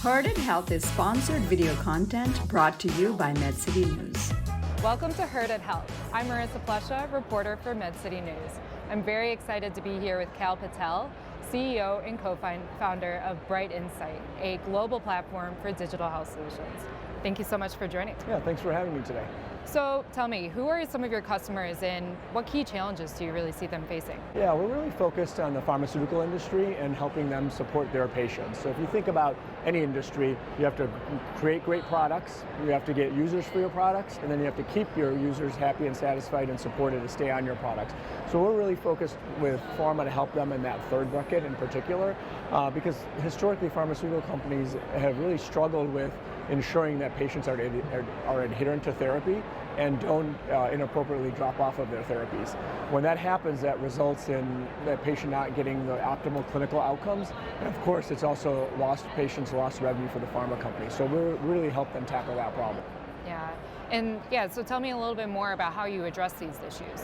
Herded Health is sponsored video content brought to you by MedCity News. Welcome to Herded Health. I'm Marissa Plesha, reporter for MedCity News. I'm very excited to be here with Cal Patel, CEO and co-founder of BrightInsight, a global platform for digital health solutions. Thank you so much for joining. Yeah, thanks for having me today. So tell me, who are some of your customers and what key challenges do you really see them facing? Yeah, we're really focused on the pharmaceutical industry and helping them support their patients. So if you think about any industry, you have to create great products, you have to get users for your products, and then you have to keep your users happy and satisfied and supported to stay on your products. So we're really focused with pharma to help them in that third bucket in particular, because historically pharmaceutical companies have really struggled with ensuring that patients are adherent to therapy and don't inappropriately drop off of their therapies. When that happens, that results in that patient not getting the optimal clinical outcomes, and of course it's also lost patients, lost revenue for the pharma company. So we really help them tackle that problem. So tell me a little bit more about how you address these issues.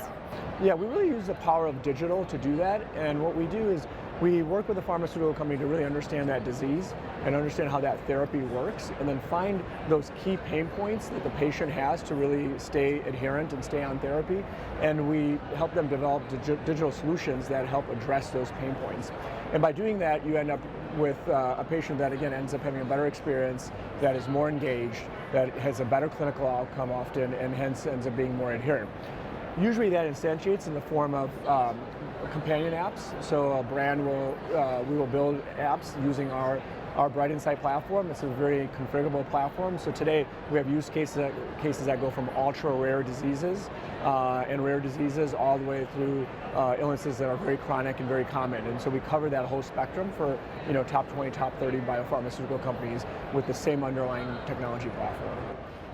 Yeah, we really use the power of digital to do that, and what we do is we work with the pharmaceutical company to really understand that disease and understand how that therapy works, and then find those key pain points that the patient has to really stay adherent and stay on therapy, and we help them develop digital solutions that help address those pain points. And by doing that, you end up with a patient that, again, ends up having a better experience, that is more engaged, that has a better clinical outcome often, and hence ends up being more adherent. Usually that instantiates in the form of companion apps. So a brand we will build apps using our BrightInsight platform. It's a very configurable platform. So today we have use cases that go from ultra rare diseases and rare diseases all the way through illnesses that are very chronic and very common. And so we cover that whole spectrum for top 20, top 30 biopharmaceutical companies with the same underlying technology platform.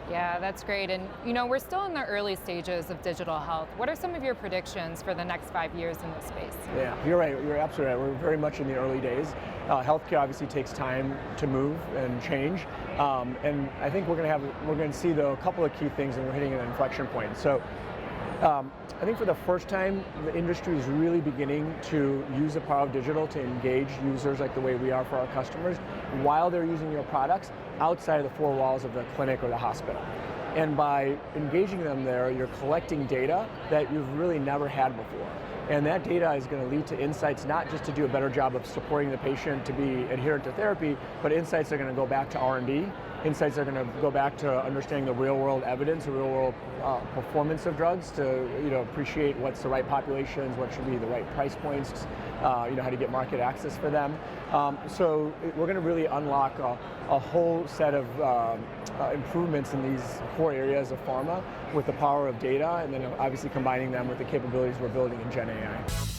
Yeah, that's great. And we're still in the early stages of digital health. What are some of your predictions for the next 5 years in this space? Yeah, you're right. You're absolutely right. We're very much in the early days. Healthcare obviously takes time to move and change, and I think we're going to see though a couple of key things, and we're hitting an inflection point. So. I think for the first time, the industry is really beginning to use the power of digital to engage users like the way we are for our customers while they're using your products outside of the four walls of the clinic or the hospital. And by engaging them there, you're collecting data that you've really never had before. And that data is going to lead to insights not just to do a better job of supporting the patient to be adherent to therapy, but insights are going to go back to R&D. Insights are going to go back to understanding the real-world evidence, the real-world performance of drugs to appreciate what's the right populations, what should be the right price points, how to get market access for them. So we're going to really unlock a whole set of improvements in these core areas of pharma with the power of data, and then obviously combining them with the capabilities we're building in Gen AI.